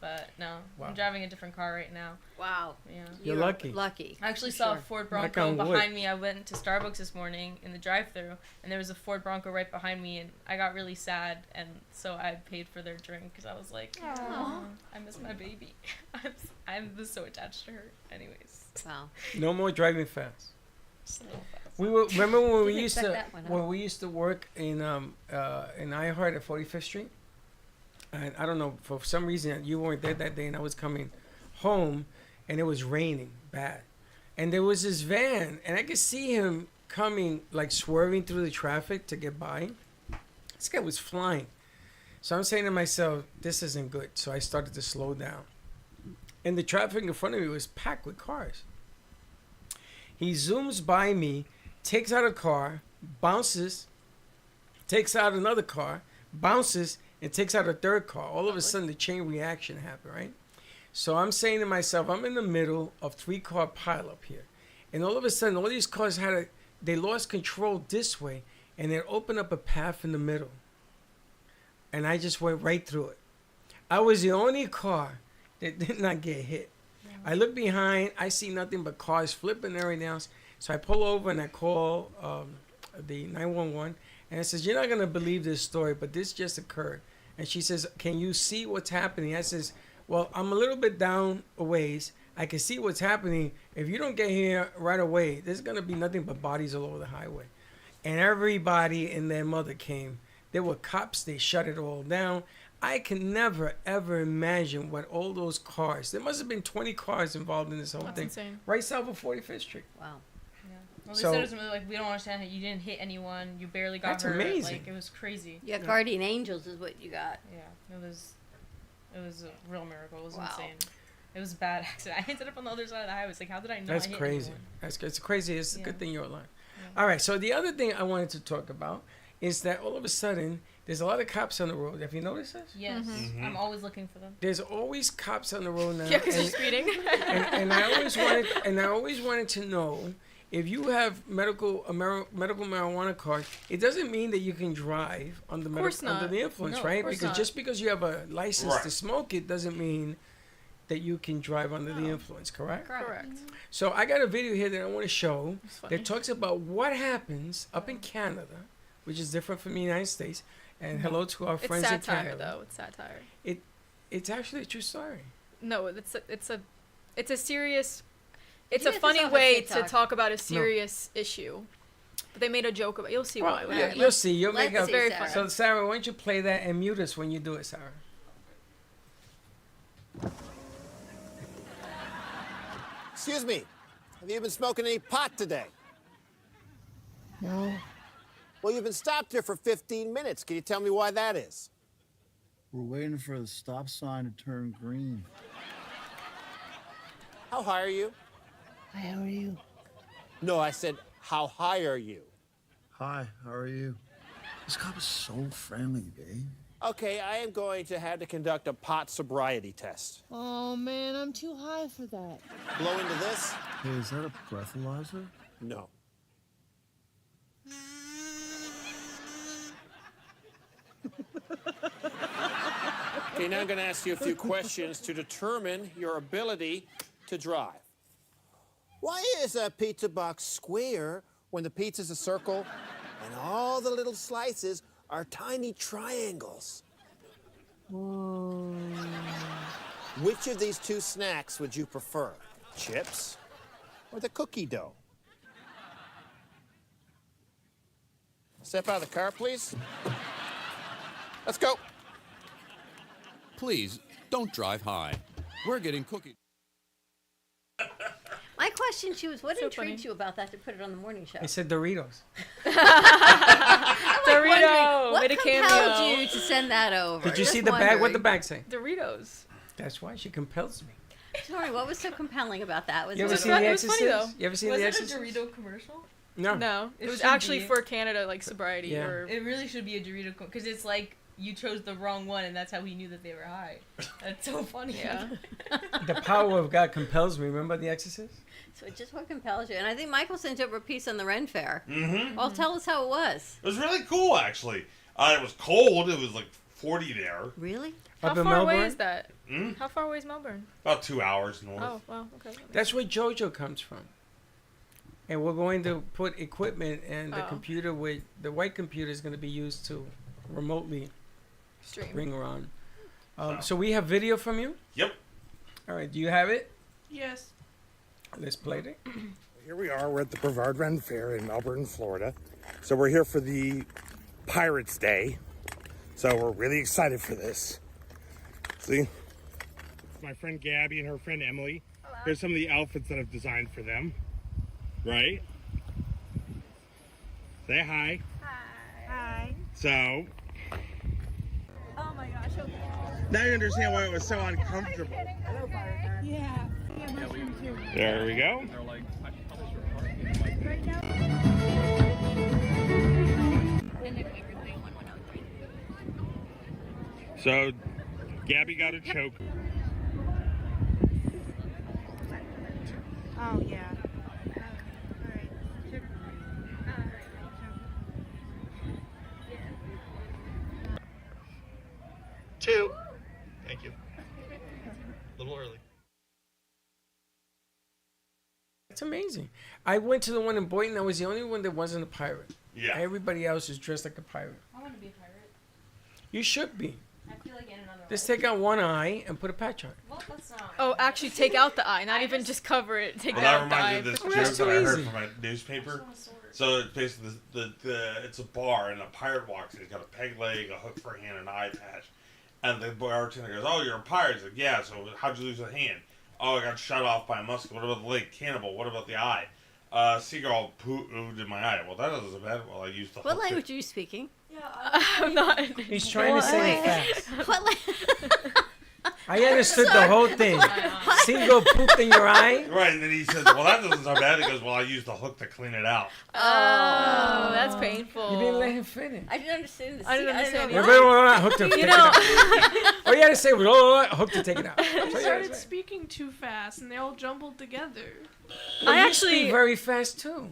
But no, Wow. I'm driving a different car right now. Wow. Yeah. You're lucky. Lucky. I actually for saw sure. a Ford Knock Bronco on wood. behind me. I went to Starbucks this morning in the drive-thru, and there was a Ford Bronco right behind me, and I got really sad, and so I paid for their drink because I was like, Aw. I miss my baby. I was so attached to her. Anyways, Wow. No more driving fast. just a little fast. We were remember when we Didn't used expect to that one, huh? when we used to work in iHeart at 45th Street, and I don't know, for some reason you weren't there that day, and I was coming home, and it was raining bad, and there was this van, and I could see him coming, like swerving through the traffic to get by. This guy was flying, so I'm saying to myself, this isn't good. So I started to slow down, and the traffic in front of me was packed with cars. He zooms by me, takes out a car, bounces, takes out another car, bounces, and takes out a third car. All of a sudden, the chain reaction happened, right? So I'm saying to myself, I'm in the middle of 3-car pileup here. And all of a sudden, all these cars they lost control this way, and it opened up a path in the middle. And I just went right through it. I was the only car that did not get hit. I look behind, I see nothing but cars flipping and everything else. So I pull over and I call the 911, and I says, you're not going to believe this story, but this just occurred. And she says, can you see what's happening? I says, well, I'm a little bit down a ways. I can see what's happening. If you don't get here right away, there's going to be nothing but bodies all over the highway. And everybody and their mother came. There were cops. They shut it all down. I can never, ever imagine what all those cars, there must have been 20 cars involved in this whole That's thing. insane. Right south of 45th Street. Wow. Yeah. Well, they So- said it was really, like, we don't understand how you didn't hit anyone. You barely got That's hurt. amazing. Like, it was crazy. Yeah, guardian angels is what you got. Yeah, it was a real miracle. It was Wow. insane. It was a bad accident. I ended up on the other side of the highway. It's like, how did I not That's hit crazy. anyone? It's crazy. It's a Yeah. good thing you're alive. All right. So the other thing I wanted to talk about is that all of a sudden there's a lot of cops on the road. Have you noticed this? Yes, Mm-hmm. I'm always looking for them. There's always cops on the road now. Yeah, because you're and- speeding. and I always wanted to know, if you have medical marijuana card, it doesn't mean that you can drive under course not. under the influence, No, of right? course Because not. just because you have a license to Right. smoke it doesn't mean that you can drive under the influence, correct? Correct. So I got a video here that I want to show It's funny. that talks about what happens up in Canada, which is different from the United States. And hello to our It's friends in satire, Canada. though. It's satire. It's actually a true story. No, it's a serious. It's You a get this funny off of way to TikTok. talk about a serious issue. But they made a joke about. You'll see why. Well, Alright, you'll see. You'll let's make up. see, very Sarah. So Sarah, why don't you play that and mute us when you do it, Sarah? Excuse me, have you been smoking any pot today? No, Well, you've been stopped here for 15 minutes. Can you tell me why that is? we're waiting for the stop sign to turn green. How high are you? How are you? No, I said, how high are you? Hi, how are you? This cop is so friendly, babe. Okay, I am going to have to conduct a pot sobriety test. Oh man, I'm too high for that. Blow into this? Hey, is that a breathalyzer? No. Okay, now I'm going to ask you a few questions to determine your ability to drive. Why is a pizza box square when the pizza's a circle and all the little slices are tiny triangles? Which of these two snacks would you prefer? Chips or the cookie dough? Step out of the car, please. Let's go. Please, don't drive high. We're getting cookies. My question to you is, what So intrigued funny. you about that to put it on the morning show? I said Doritos. Dorito What made a compelled cameo. you to send that over? Did you Just see the bag? What the wondering. bag say? Doritos. That's why she compels me. Tori, what was so compelling about that? Was You ever it seen The It was funny, Exorcist? though. You ever seen Was The it Exorcist? a Dorito commercial? No. No, it was should actually be. for Canada, like sobriety Yeah. or. It really should be a Dorito because it's like you chose the wrong one, and that's how he knew that they were high. That's so funny. Yeah. The power of God compels me. Remember The Exorcist? So it's just what compels you. And I think Michael sent over a piece on the Ren Fair. Mm-hmm. Well, tell us how it was. It was really cool, actually. It was cold. It was like 40 there. Really? How Up in far away Melbourne? is that? Mm? How far away is Melbourne? About 2 hours north. Oh, wow, okay. That's where JoJo comes from. And we're going to put equipment and the Oh. computer with the white computer is going to be used to remotely Stream. bring her on. So we have video from you? Yep. All right. Do you have it? Yes. Let's play it. Here we are. We're at the Brevard Ren Fair in Melbourne, Florida. So we're here for the Pirates Day. So we're really excited for this. See? My friend Gabby and her friend Emily. Here's some of the outfits that I've designed for them. Right? Say hi. Hi. So, Oh my gosh, okay. now you understand why it was so uncomfortable. Yeah. Yeah, mushroom too. There we go. Right now. So, Gabby got a choke. Oh yeah. Two. Thank you. A little early. It's amazing. I went to the one in Boynton. I was the only one that wasn't a pirate. Yeah. Everybody else is dressed like a pirate. I want to be a pirate. You should be. I feel like in another Just life. take out one eye and put a patch on it. Well, that's not. Oh, actually, take out the eye, not even just cover it. Take Well, out that the eye. reminds me of Well, this that's joke too that I heard easy. from a newspaper. So it's basically it's a bar and a pirate walks in. He's got a peg leg, a hook for a hand, and an eye patch. And the bartender goes, "Oh, you're a pirate." He's like, "Yeah." So how'd you lose a hand? "Oh, I got shot off by a musket." "What about the leg?" "Cannibal." "What about the eye?" "Seagull pooed in my eye." "Well, that doesn't bad." "Well, I used the What hook language are you speaking? I'm not. He's trying to say it fast. What I understood the whole thing. Seagull pooped in your eye? Right, and then he says, "Well, that doesn't sound bad." He goes, "Well, I used the hook to clean it out." Oh, that's painful. You didn't let him finish. I didn't understand the I didn't understand know either. Hook to take You it know, out. Oh, you had to say hook to take it out. I That's what you had to started say. speaking too fast and they all jumbled together. Well, I you actually speak very fast too.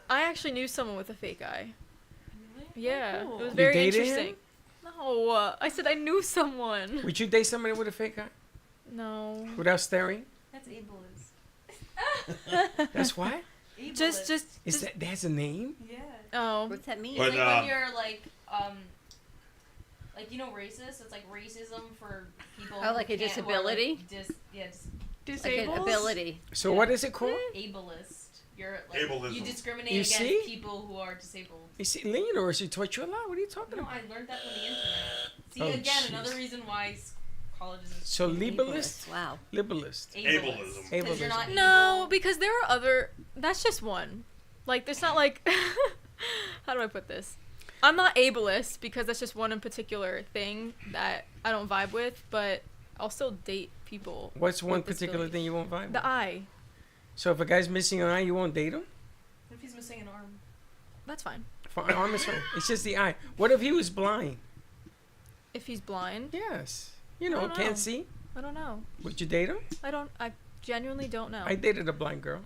I actually knew someone with a fake eye. Yeah, cool. it was You very dated him? interesting. No, I said I knew someone. Would you date somebody with a fake eye? No. Without staring? That's ableist. That's why? Just Is that that's a name? Yeah. Oh. What's that mean? But, It's like when you're like you know, racist. It's like racism for people. Oh, like who a can't- who are, disability? Like, Like Disabled? an ability. So what is it called? Ableist. You're like Ableism. you discriminate You against see? people who are disabled. You see, Lynn University taught you a lot. What are you talking No, about? I learned that from the internet. See, Oh, again, jeez. another reason why colleges. Are So liberalist? Wow. Liberalist. Ableism. Because you're not No, because there are other. That's just one. Like, there's not like. How do I put this? I'm not ableist because that's just one in particular thing that I don't vibe with, but I'll still date people. What's one with particular disabilities. thing you won't find? The eye. So if a guy's missing an eye, you won't date him? What if he's missing an arm? That's fine. arm is fine. It's just the eye. What if he was blind? If he's blind? Yes. I don't know. Can't see. I don't know. Would you date him? I genuinely don't know. I dated a blind girl.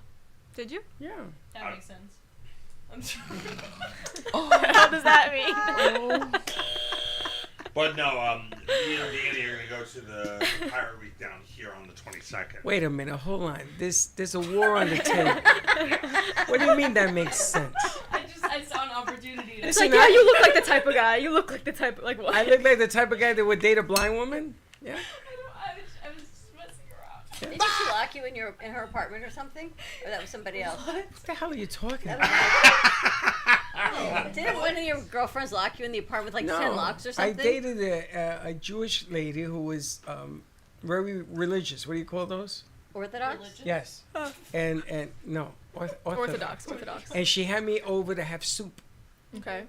Did you? Yeah. That makes sense. I'm sorry. What does that mean? But no, me and Danny are gonna go to the Pirate Week down here on the 22nd. Wait a minute. Hold on. There's a war on the table. What do you mean that makes sense? I saw an opportunity. It's like, yeah, you look like the type of guy. You look like the type of, like, what? I look like the type of guy that would date a blind woman? Yeah. I was just messing around. Didn't she lock you in her apartment or something? Or that was somebody else? What the hell are you talking about? Didn't one of your girlfriends lock you in the apartment with like 10 locks or something? I dated a Jewish lady who was very religious. What do you call those? Orthodox? Yes. And no. Orthodox. And she had me over to have soup. Okay.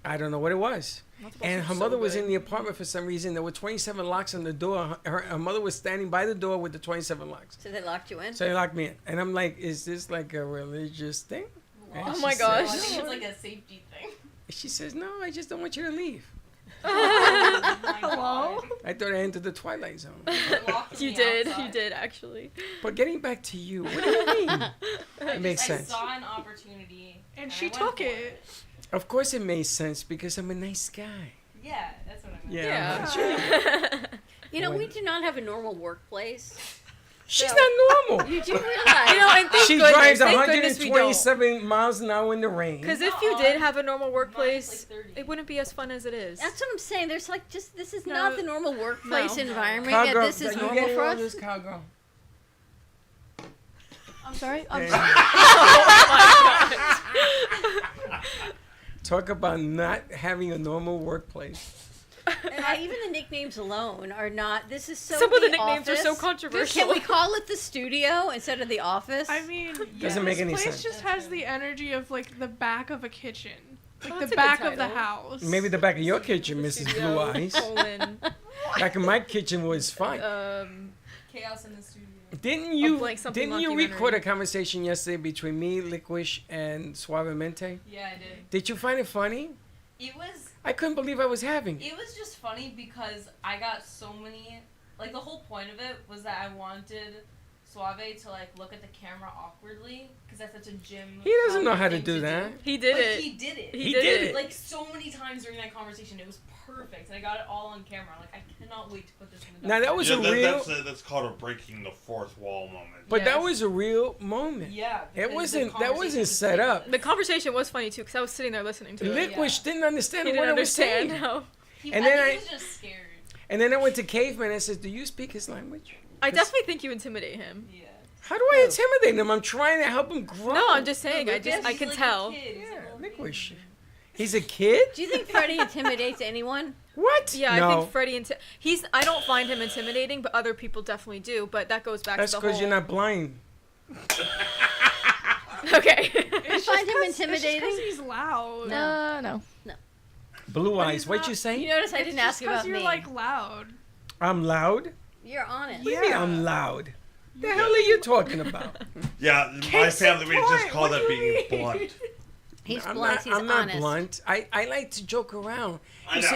I don't know what it was. And her so mother was good. in the apartment for some reason. There were 27 locks on the door. Her mother was standing by the door with the 27 locks. So they locked you in? So they locked me in. And I'm like, is this like a religious thing? Oh she my said- gosh. I think it's like a safety thing. She says, no, I just don't want you to leave. Hello? I thought I entered the Twilight Zone. You did actually. But getting back to you, what do you mean? It makes sense. I saw an opportunity. And she I went took for it. Of course it makes sense because I'm a nice guy. Yeah, that's what I meant. Yeah. You know, we do not have a normal workplace. She's So- not normal. You do realize. You know, and thank She goodness, drives thank goodness we don't. 127 miles an hour in the rain. Because if you did have a normal workplace, it wouldn't be as fun as it is. That's what I'm saying. There's like just this is No. not the normal workplace No. environment. Cowgirl, Yet this is you normal getting for all us. this, cowgirl? I'm sorry. I'm Yeah. sorry. Talk about not having a normal workplace. And even the nicknames alone are not. This is so. Some of the The nicknames are so Office. controversial. Can we call it the studio instead of the office? I mean, Doesn't make any this place sense. just has the energy of like the back of a kitchen, like that's the a good back of the title. house. Maybe the back of your kitchen, Mrs. Blue Eyes. Back in my kitchen was fine. Chaos in the studio. Didn't you like something record documentary. a conversation yesterday between me, Licorice, and Suavemente? Yeah, I did. Did you find it funny? It was. I couldn't believe I was having it. It was just funny because I got so many. Like the whole point of it was that I wanted Suave to like look at the camera awkwardly because that's such a gym. He doesn't know how to thing do that. He did But it. He did it. He did it. Like so many times during that conversation. It was perfect, and I got it all on camera. Like I cannot wait to put this in the. Now, that was a real- That's called a breaking the fourth wall moment. But that was a real moment. Yeah. It because wasn't. the That wasn't set up. The conversation was funny too because I was sitting there listening to it. Licorice didn't understand He what didn't I was saying. understand. No. And then I I, think he was just scared. and then I went to Caveman and said, "Do you speak his language?" I definitely think you intimidate him. Yeah. How do I intimidate him? I'm trying to help him grow. No, I'm just saying. I can tell. Licorice. He's a kid. Do you think Freddie intimidates anyone? What? Yeah, No. I think Freddie. I don't find him intimidating, but other people definitely do. But that goes back That's to the because whole. you're not blind. Okay. You find him intimidating? Because he's loud. No. Blue But eyes. he's What not- you say? You notice I It's didn't just ask about 'cause you're me. like loud. I'm loud. You're honest. What do you mean I'm loud? The hell are you talking about? Yeah, my family we just call that being blunt. He's I'm blunt. not, He's I'm not honest. blunt. I like to joke around. I You know.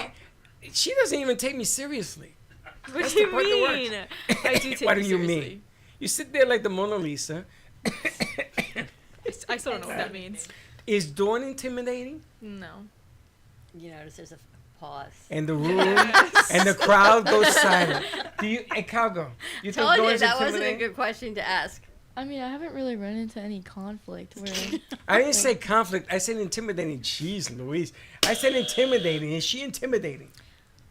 see, she doesn't even take me seriously. What That's do you the part that works. mean? I do take What do you you seriously. mean? You sit there like the Mona Lisa. I still don't know what that means. Is Dawn intimidating? No. You notice there's a pause. And the room and the crowd goes silent. Do you, hey, cowgirl? You think Told you Dawn's that wasn't a intimidating? good question to ask. I mean, I haven't really run into any conflict where. I didn't say conflict. I said intimidating. Jeez, Louise. I said intimidating. Is she intimidating?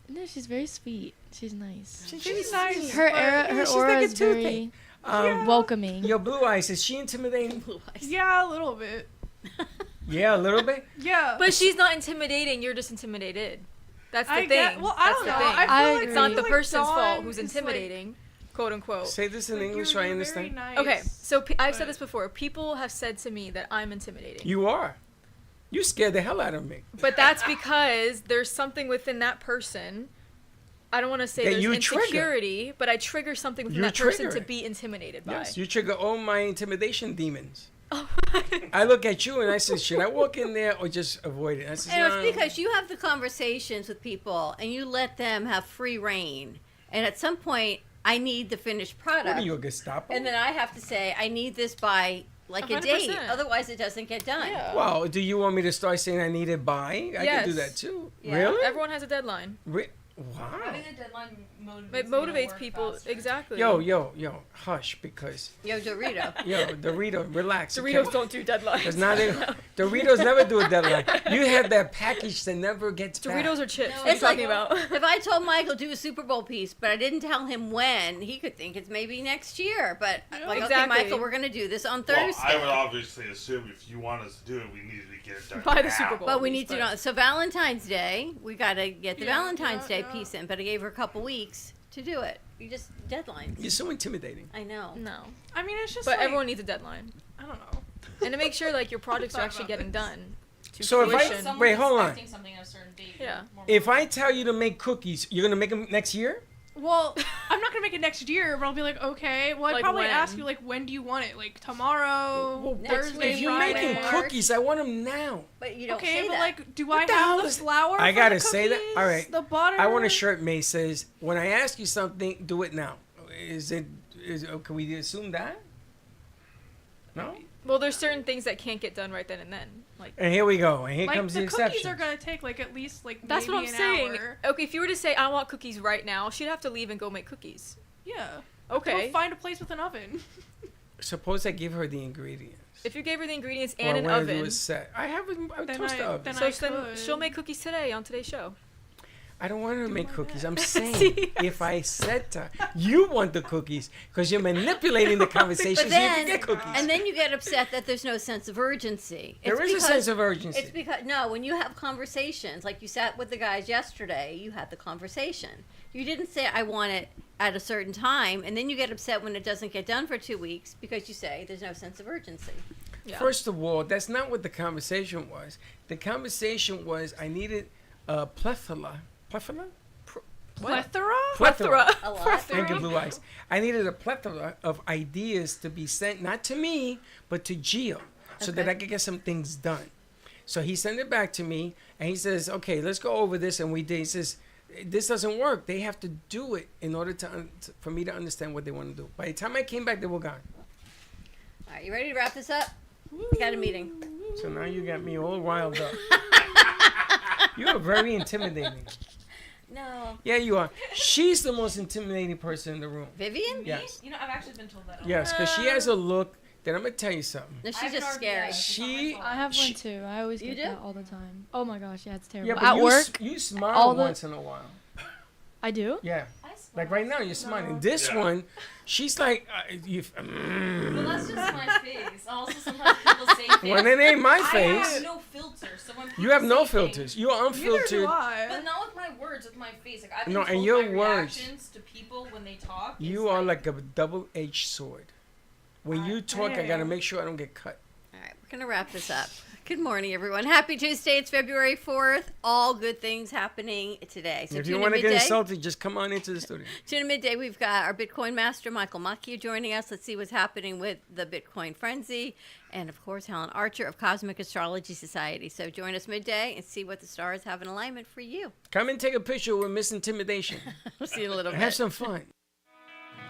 No, she's very sweet. She's nice. She's nice. Her but- era, her she's aura like a is very toothache. welcoming. Your blue eyes. Is she intimidating? Yeah, a little bit. Yeah, a little bit. Yeah. But she's not intimidating. You're just intimidated. That's the I thing. get- well, I That's don't the know. thing. I feel like- It's not I the feel like person's fault Dawn who's is, like- intimidating, quote unquote. Say this in English so I understand. Nice, Okay, so I've said this before. People have said to me that I'm intimidating. You are. You scared the hell out of me. But that's because there's something within that person. I don't want to say That there's you trigger. insecurity, but I trigger something within You that person trigger to it. be intimidated by. Yes, you trigger all my intimidation demons. I look at you and I said, should I walk in there or just avoid it? I said, And no. it's because you have the conversations with people and you let them have free reign. And at some point, I need the finished product. What are you, a Gestapo? And then I have to say, I need this by like a 100%. date. Otherwise, it doesn't get done. Yeah. Well, do you want me to start saying I need it by? I can do that too. Yeah. Really? Everyone has a deadline. Wow. Having a deadline It motivates people. Exactly. Yo, hush, because. Yo, Dorito. Yo, Dorito, relax. Doritos don't do deadlines. It's not Doritos never do a deadline. You have that package that never gets Doritos back. are chips. No, What are you it's like, talking about? if I told Michael do a Super Bowl piece, but I didn't tell him when, he could think it's maybe next year. But like, okay, Exactly. Michael, we're gonna do this on Thursday. Well, I would obviously assume if you want us to do it, we need to get it done By the now. Super Bowl. But we need to know. So Valentine's Day, we gotta get the Yeah, Valentine's Day yeah. piece in. But I gave her a couple weeks to do it. You just deadlines. You're so intimidating. I know. No. I mean, it's just But like, everyone needs a deadline. I don't know. And to make sure like your projects are Thought actually about getting this. done. To So if I- fruition. wait, hold on. Expecting something at a certain date. Yeah. If I tell you to make cookies, you're gonna make them next year? Well, I'm not gonna make it next year, but I'll be like, okay. Well, I'd Like probably when? ask you like, when do you want it? Like tomorrow, Thursday, If you're Friday. making cookies, I want them now. But you don't Okay, say but that. like, do What I the hell have the is- flour? I for gotta the say that. All right. The butter. I want a shirt made says, when I ask you something, do it now. Can we assume that? No? Well, there's certain things that can't get done right then and then. Like And here we go. And here Like comes the the cookies exception. are gonna take like at least like that's maybe what I'm an saying. hour. Okay, if you were to say I want cookies right now, she'd have to leave and go make cookies. Yeah. Okay. Go find a place with an oven. Suppose I give her the ingredients. If you gave her the ingredients Or and an when I do oven, a set. I have a Then toaster I- oven. then so I then could. she'll make cookies today on today's show. I don't want her to make cookies. I'm saying See? if I said to her, you want the cookies because you're manipulating the conversation But so you then, can get cookies. and then you get upset that there's no sense of urgency. There is a sense of urgency. It's because no, when you have conversations, like you sat with the guys yesterday, you had the conversation. You didn't say I want it at a certain time, and then you get upset when it doesn't get done for 2 weeks because you say there's no sense of urgency. Yeah. First of all, that's not what the conversation was. The conversation was I needed a plethora. Plethora? Plethora? Plethora. A lot. Thank you, Blue Eyes. I needed a plethora of ideas to be sent, not to me, but to Gio, so that Okay. I could get some things done. So he sent it back to me, and he says, okay, let's go over this. And we did. He says, this doesn't work. They have to do it in order for me to understand what they want to do. By the time I came back, they were gone. All right, you ready to wrap this up? We got a meeting. So now you got me all riled up. You are very intimidating. No. Yeah, you are. She's the most intimidating person in the room. Vivian? Yes. You know, I've actually been told that. Yes, because she has a look that I'm going to tell you something. No, she's just scary. She, I have one too. I always You get do? that all the time. Oh my gosh, yeah, it's terrible. yeah, but At you, work, you smile all the- once in a while. I do. Yeah. Like right now, you're smiling. This Yeah. one, she's like, Well, that's just my face. Also, sometimes people say things. Well, it ain't my I face. have no filter, so when You have people no say filters. things- You're Neither unfiltered. do I. But not with my words, with my face. Like I've been No, told and your my words. reactions to people when they talk. You are like a double-edged sword. When you talk, I got to make sure I don't get cut. All right, we're going to wrap this up. Good morning, everyone. Happy Tuesday. It's February 4th. All good things happening today. So If tune you in want to get midday. insulted, just come on into the studio. Tune in midday. We've got our Bitcoin master, Michael Macchia, joining us. Let's see what's happening with the Bitcoin frenzy. And, of course, Helen Archer of Cosmic Astrology Society. So join us midday and see what the stars have in alignment for you. Come and take a picture with Miss Intimidation. We'll see you in a little bit. Have some fun.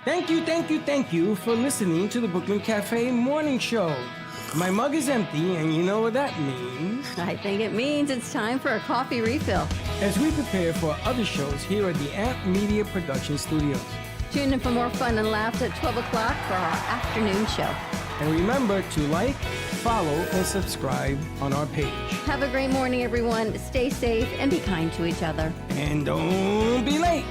Thank you for listening to the Brooklyn Cafe Morning Show. My mug is empty, and you know what that means. I think it means it's time for a coffee refill. As we prepare for other shows here at the Amp Media Production Studios. Tune in for more fun and laughs at 12 o'clock for our afternoon show. And remember to like, follow, and subscribe on our page. Have a great morning, everyone. Stay safe and be kind to each other. And don't be late.